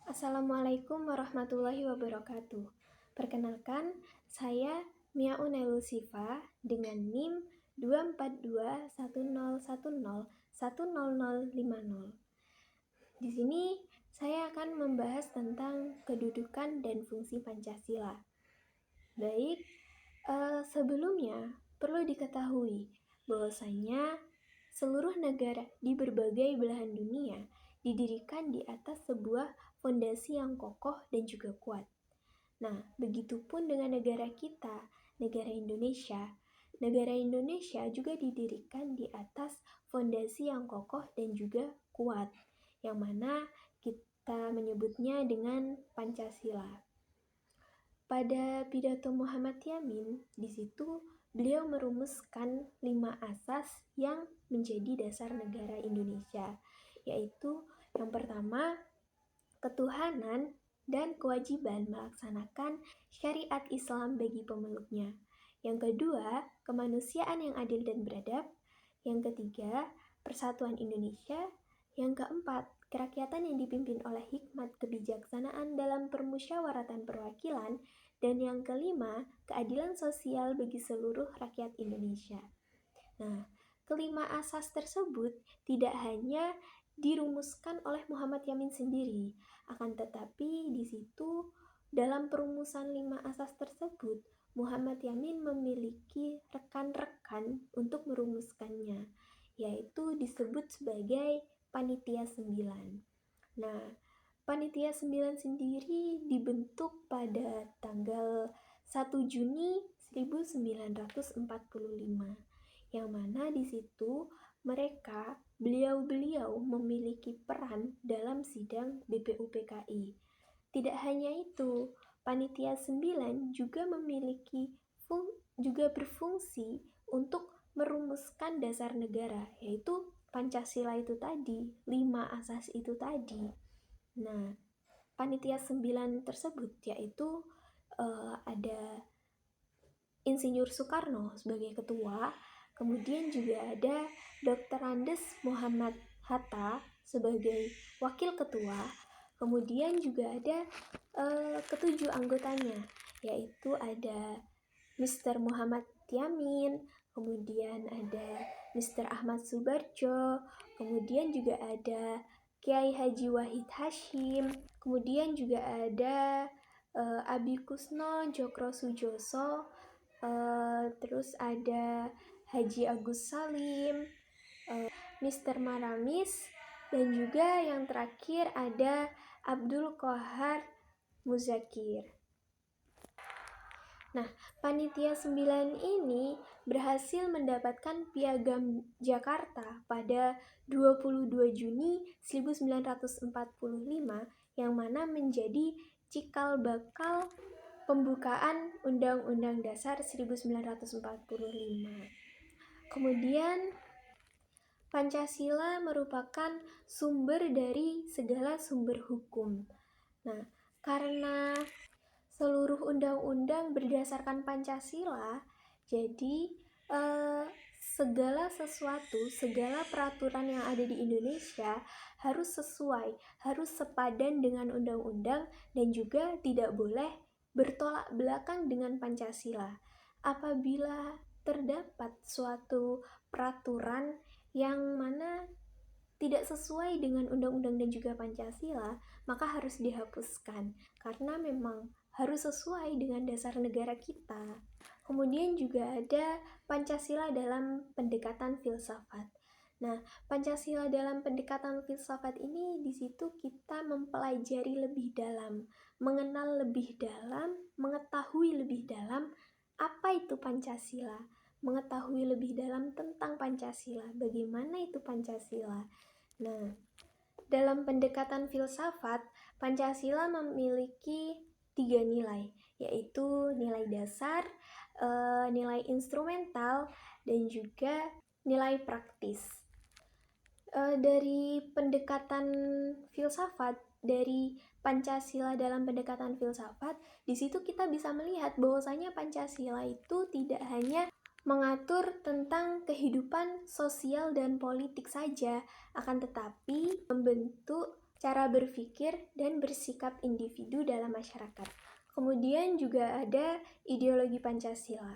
Assalamualaikum warahmatullahi wabarakatuh. Perkenalkan, saya Miaun Sifa dengan NIM 24210101050. Di sini saya akan membahas tentang kedudukan dan fungsi Pancasila. Baik, sebelumnya perlu diketahui bahwasanya seluruh negara di berbagai belahan dunia didirikan di atas sebuah fondasi yang kokoh dan juga kuat. Nah, begitupun dengan negara kita, negara Indonesia. Negara Indonesia juga didirikan di atas fondasi yang kokoh dan juga kuat, yang mana kita menyebutnya dengan Pancasila. Pada pidato Muhammad Yamin, di situ beliau merumuskan 5 asas yang menjadi dasar negara Indonesia, yaitu yang pertama, ketuhanan dan kewajiban melaksanakan syariat Islam bagi pemeluknya. Yang kedua, kemanusiaan yang adil dan beradab. Yang ketiga, persatuan Indonesia. Yang keempat, kerakyatan yang dipimpin oleh hikmat kebijaksanaan dalam permusyawaratan perwakilan. Dan yang kelima, keadilan sosial bagi seluruh rakyat Indonesia. Nah, kelima asas tersebut tidak hanya dirumuskan oleh Muhammad Yamin sendiri, akan tetapi di situ dalam perumusan 5 asas tersebut, Muhammad Yamin memiliki rekan-rekan untuk merumuskannya, yaitu disebut sebagai Panitia 9. Nah, Panitia 9 sendiri dibentuk pada tanggal 1 Juni 1945, yang mana di situ beliau-beliau memiliki peran dalam sidang BPUPKI. Tidak hanya itu, Panitia 9 juga juga berfungsi untuk merumuskan dasar negara, yaitu Pancasila itu tadi, 5 asas itu tadi. Nah, Panitia 9 tersebut yaitu ada Insinyur Soekarno sebagai ketua, kemudian juga ada Dr. Andes Muhammad Hatta sebagai wakil ketua, kemudian juga ada ketujuh anggotanya, yaitu ada Mr. Muhammad Yamin, kemudian ada Mr. Ahmad Subarjo, kemudian juga ada Kiai Haji Wahid Hashim, kemudian juga ada Abi Kusno Jokro Sujoso, terus ada Haji Agus Salim, Mr. Maramis, dan juga yang terakhir ada Abdul Qahar Muzakir. Nah, Panitia 9 ini berhasil mendapatkan Piagam Jakarta pada 22 Juni 1945 yang mana menjadi cikal bakal pembukaan Undang-Undang Dasar 1945. Kemudian Pancasila merupakan sumber dari segala sumber hukum. Nah, karena seluruh undang-undang berdasarkan Pancasila, jadi segala sesuatu, segala peraturan yang ada di Indonesia harus sesuai, harus sepadan dengan undang-undang dan juga tidak boleh bertolak belakang dengan Pancasila. Apabila terdapat suatu peraturan yang mana tidak sesuai dengan undang-undang dan juga Pancasila, maka harus dihapuskan karena memang harus sesuai dengan dasar negara kita. Kemudian juga ada Pancasila dalam pendekatan filsafat. Nah, Pancasila dalam pendekatan filsafat ini di situ kita mempelajari lebih dalam, mengenal lebih dalam, mengetahui lebih dalam apa itu Pancasila, mengetahui lebih dalam tentang Pancasila, bagaimana itu Pancasila. Nah, dalam pendekatan filsafat, Pancasila memiliki 3 nilai, yaitu nilai dasar, nilai instrumental, dan juga nilai praktis. Dari pendekatan filsafat, dari Pancasila dalam pendekatan filsafat, di situ kita bisa melihat bahwasanya Pancasila itu tidak hanya mengatur tentang kehidupan sosial dan politik saja, akan tetapi membentuk cara berpikir dan bersikap individu dalam masyarakat. Kemudian juga ada ideologi Pancasila.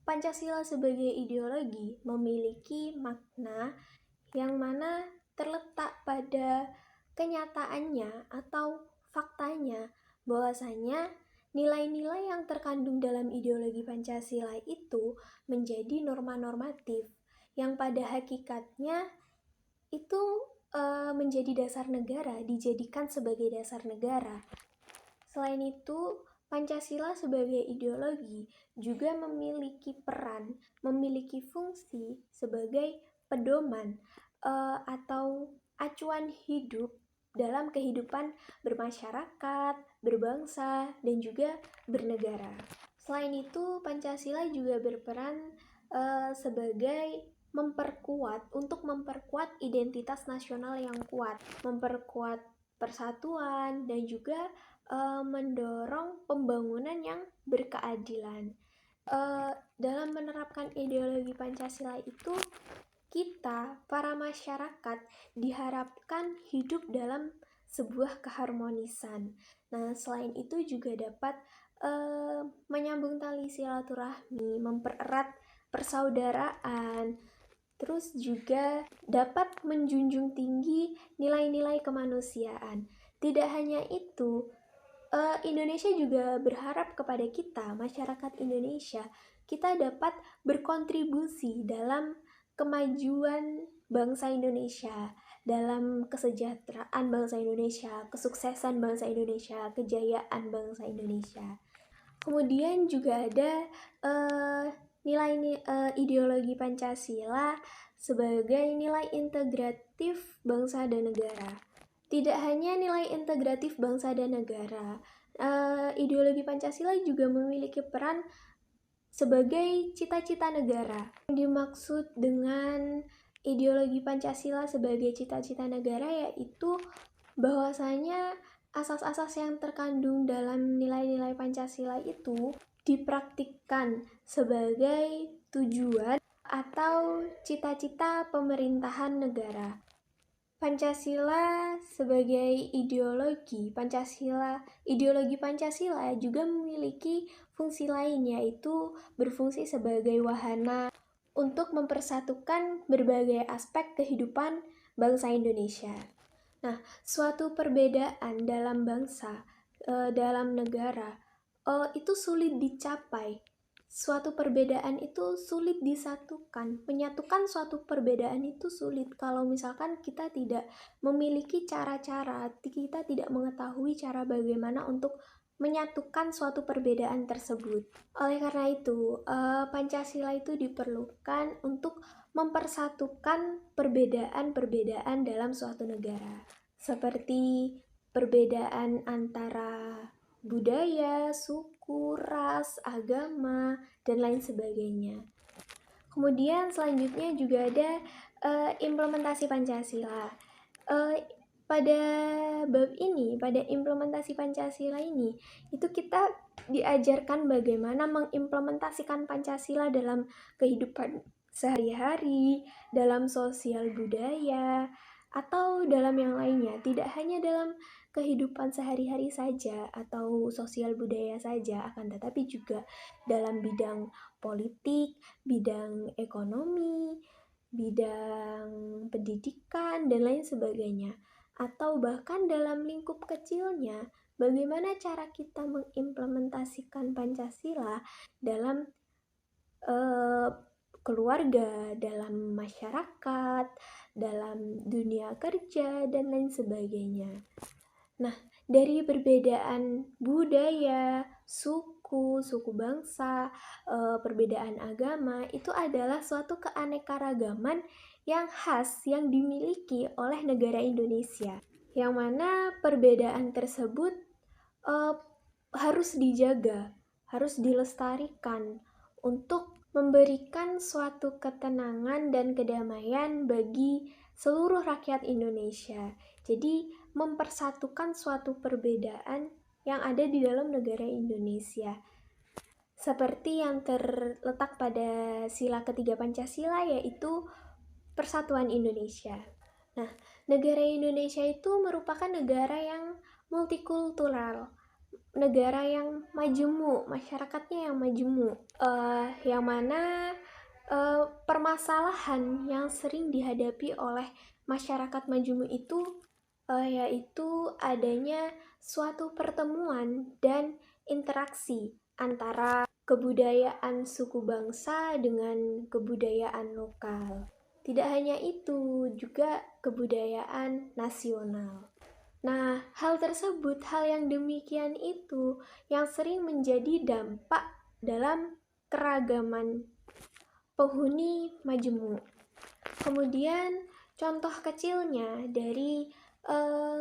Pancasila sebagai ideologi memiliki makna yang mana terletak pada kenyataannya atau faktanya bahwasanya nilai-nilai yang terkandung dalam ideologi Pancasila itu menjadi norma normatif yang pada hakikatnya itu menjadi dasar negara, dijadikan sebagai dasar negara. Selain itu, Pancasila sebagai ideologi juga memiliki peran, memiliki fungsi sebagai pedoman atau acuan hidup dalam kehidupan bermasyarakat, berbangsa, dan juga bernegara. Selain itu, Pancasila juga berperan sebagai untuk memperkuat identitas nasional yang kuat, memperkuat persatuan, dan juga mendorong pembangunan yang berkeadilan. Dalam menerapkan ideologi Pancasila itu, kita, para masyarakat, diharapkan hidup dalam sebuah keharmonisan. Nah, selain itu juga dapat menyambung tali silaturahmi, mempererat persaudaraan, terus juga dapat menjunjung tinggi nilai-nilai kemanusiaan. Tidak hanya itu, Indonesia juga berharap kepada kita, masyarakat Indonesia, kita dapat berkontribusi dalam kemajuan bangsa Indonesia, dalam kesejahteraan bangsa Indonesia, kesuksesan bangsa Indonesia, kejayaan bangsa Indonesia. Kemudian juga ada nilai ideologi Pancasila sebagai nilai integratif bangsa dan negara. Tidak hanya nilai integratif bangsa dan negara, ideologi Pancasila juga memiliki peran sebagai cita-cita negara. Yang dimaksud dengan ideologi Pancasila sebagai cita-cita negara yaitu bahwasanya asas-asas yang terkandung dalam nilai-nilai Pancasila itu dipraktikkan sebagai tujuan atau cita-cita pemerintahan negara. Pancasila sebagai ideologi Pancasila juga memiliki fungsi lain, yaitu berfungsi sebagai wahana untuk mempersatukan berbagai aspek kehidupan bangsa Indonesia. Nah, suatu perbedaan dalam bangsa, dalam negara, itu sulit dicapai. Suatu perbedaan itu sulit disatukan. Menyatukan suatu perbedaan itu sulit kalau misalkan kita tidak memiliki cara-cara, kita tidak mengetahui cara bagaimana untuk menyatukan suatu perbedaan tersebut. Oleh karena itu, Pancasila itu diperlukan untuk mempersatukan perbedaan-perbedaan dalam suatu negara. Seperti perbedaan antara budaya, suku, ras, agama, dan lain sebagainya. Kemudian selanjutnya juga ada implementasi Pancasila. Pada bab ini, pada implementasi Pancasila ini, itu kita diajarkan bagaimana mengimplementasikan Pancasila dalam kehidupan sehari-hari, dalam sosial budaya, atau dalam yang lainnya. Tidak hanya dalam kehidupan sehari-hari saja atau sosial budaya saja, akan tetapi juga dalam bidang politik, bidang ekonomi, bidang pendidikan, dan lain sebagainya. Atau bahkan dalam lingkup kecilnya, bagaimana cara kita mengimplementasikan Pancasila dalam keluarga, dalam masyarakat, dalam dunia kerja, dan lain sebagainya. Nah, dari perbedaan budaya, suku bangsa, perbedaan agama, itu adalah suatu keanekaragaman yang khas yang dimiliki oleh negara Indonesia, yang mana perbedaan tersebut harus dijaga, harus dilestarikan untuk memberikan suatu ketenangan dan kedamaian bagi seluruh rakyat Indonesia. Jadi mempersatukan suatu perbedaan yang ada di dalam negara Indonesia. Seperti yang terletak pada sila ketiga Pancasila, yaitu Persatuan Indonesia. Nah, negara Indonesia itu merupakan negara yang multikultural, negara yang majemuk, masyarakatnya yang majemuk, yang mana permasalahan yang sering dihadapi oleh masyarakat majemuk itu yaitu adanya suatu pertemuan dan interaksi antara kebudayaan suku bangsa dengan kebudayaan lokal. Tidak hanya itu, juga kebudayaan nasional. Nah, hal tersebut, hal yang demikian itu yang sering menjadi dampak dalam keragaman penghuni majemuk. Kemudian contoh kecilnya dari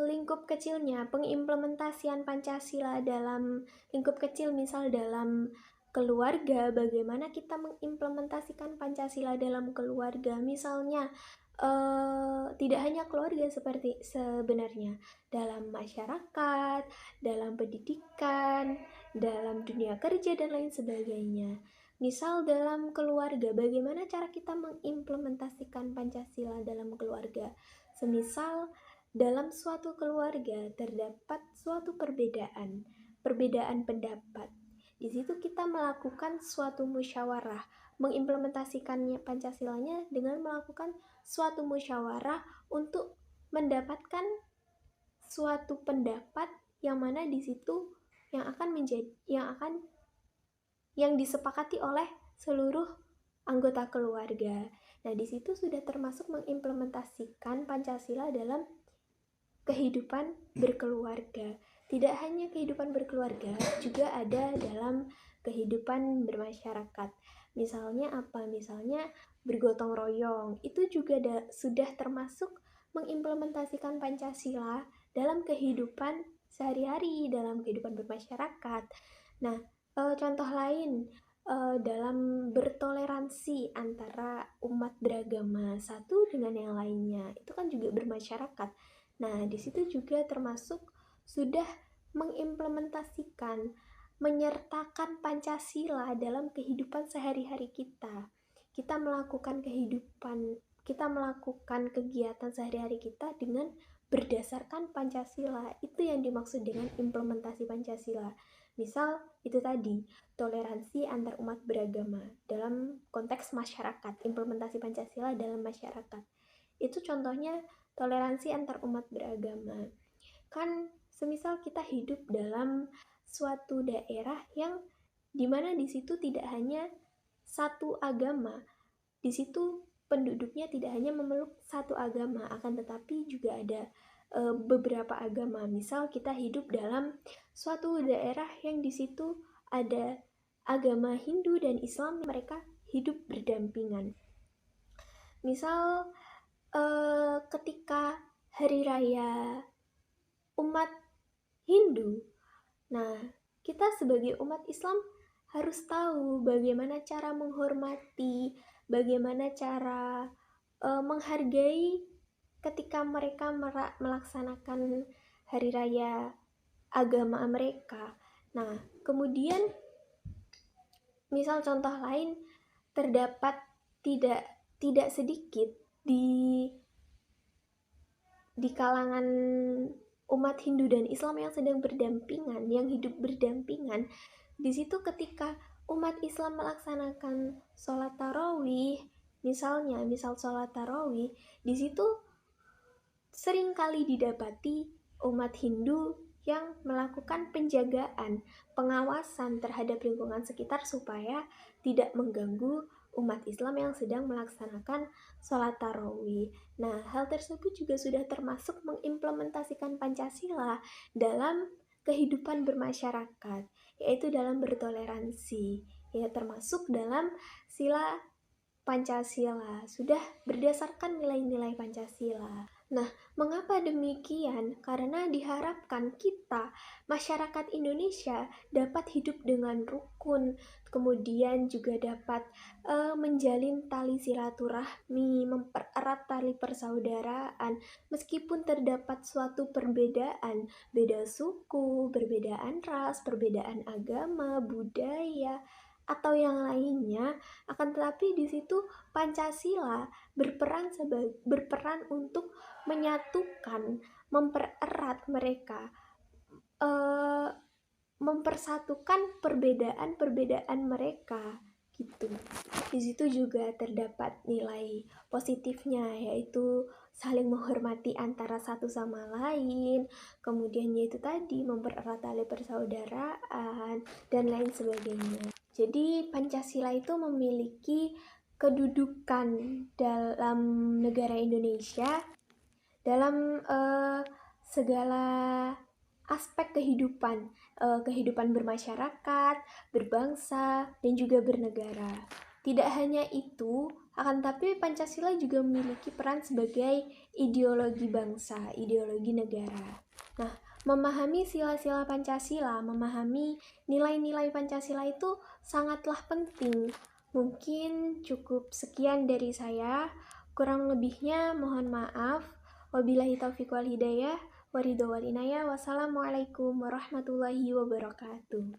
lingkup kecilnya pengimplementasian Pancasila dalam lingkup kecil, misal dalam keluarga, bagaimana kita mengimplementasikan Pancasila dalam keluarga, misalnya tidak hanya keluarga seperti sebenarnya, dalam masyarakat, dalam pendidikan, dalam dunia kerja dan lain sebagainya. Misal dalam keluarga, bagaimana cara kita mengimplementasikan Pancasila dalam keluarga? Semisal dalam suatu keluarga terdapat suatu perbedaan pendapat. Di situ kita melakukan suatu musyawarah, mengimplementasikannya Pancasilanya dengan melakukan suatu musyawarah untuk mendapatkan suatu pendapat yang mana di situ yang disepakati oleh seluruh anggota keluarga. Nah, di situ sudah termasuk mengimplementasikan Pancasila dalam kehidupan berkeluarga. Tidak hanya kehidupan berkeluarga, juga ada dalam kehidupan bermasyarakat. Misalnya apa? Misalnya bergotong royong. Itu juga sudah termasuk mengimplementasikan Pancasila dalam kehidupan sehari-hari, dalam kehidupan bermasyarakat. Nah, contoh lain dalam bertoleransi antara umat beragama satu dengan yang lainnya, itu kan juga bermasyarakat. Nah, di situ juga termasuk sudah mengimplementasikan, menyertakan Pancasila dalam kehidupan sehari-hari kita. Kita melakukan kegiatan sehari-hari kita dengan berdasarkan Pancasila. Itu yang dimaksud dengan implementasi Pancasila. Misal itu tadi, toleransi antar umat beragama dalam konteks masyarakat, implementasi Pancasila dalam masyarakat. Itu contohnya toleransi antar umat beragama. Kan semisal kita hidup dalam suatu daerah yang dimana di situ tidak hanya satu agama, di situ penduduknya tidak hanya memeluk satu agama, akan tetapi juga ada beberapa agama. Misal kita hidup dalam suatu daerah yang di situ ada agama Hindu dan Islam, mereka hidup berdampingan. Misal ketika hari raya umat Hindu, nah kita sebagai umat Islam harus tahu bagaimana cara menghormati, bagaimana cara menghargai ketika mereka melaksanakan hari raya agama mereka. Nah, kemudian misal contoh lain, terdapat tidak sedikit di kalangan umat Hindu dan Islam yang sedang berdampingan, yang hidup berdampingan. Di situ ketika umat Islam melaksanakan sholat tarawih, misal sholat tarawih, di situ sering kali didapati umat Hindu yang melakukan penjagaan, pengawasan terhadap lingkungan sekitar supaya tidak mengganggu umat Islam yang sedang melaksanakan sholat tarawih. Nah, hal tersebut juga sudah termasuk mengimplementasikan Pancasila dalam kehidupan bermasyarakat, yaitu dalam bertoleransi, ya termasuk dalam sila Pancasila, sudah berdasarkan nilai-nilai Pancasila. Nah, mengapa demikian? Karena diharapkan kita, masyarakat Indonesia, dapat hidup dengan rukun, kemudian juga dapat menjalin tali silaturahmi, mempererat tali persaudaraan, meskipun terdapat suatu perbedaan, beda suku, perbedaan ras, perbedaan agama, budaya, atau yang lainnya, akan tetapi di situ Pancasila berperan untuk menyatukan, mempererat mereka, eh, mempersatukan perbedaan-perbedaan mereka gitu. Di situ juga terdapat nilai positifnya, yaitu saling menghormati antara satu sama lain, kemudian yaitu tadi mempererat tali persaudaraan dan lain sebagainya. Jadi Pancasila itu memiliki kedudukan dalam negara Indonesia dalam segala aspek kehidupan bermasyarakat, berbangsa, dan juga bernegara. Tidak hanya itu, akan tapi Pancasila juga memiliki peran sebagai ideologi bangsa, ideologi negara. Nah, memahami sila-sila Pancasila, memahami nilai-nilai Pancasila itu sangatlah penting. Mungkin cukup sekian dari saya, kurang lebihnya mohon maaf. Wabillahi taufiq wal hidayah. Waridho wal inayah. Wassalamualaikum warahmatullahi wabarakatuh.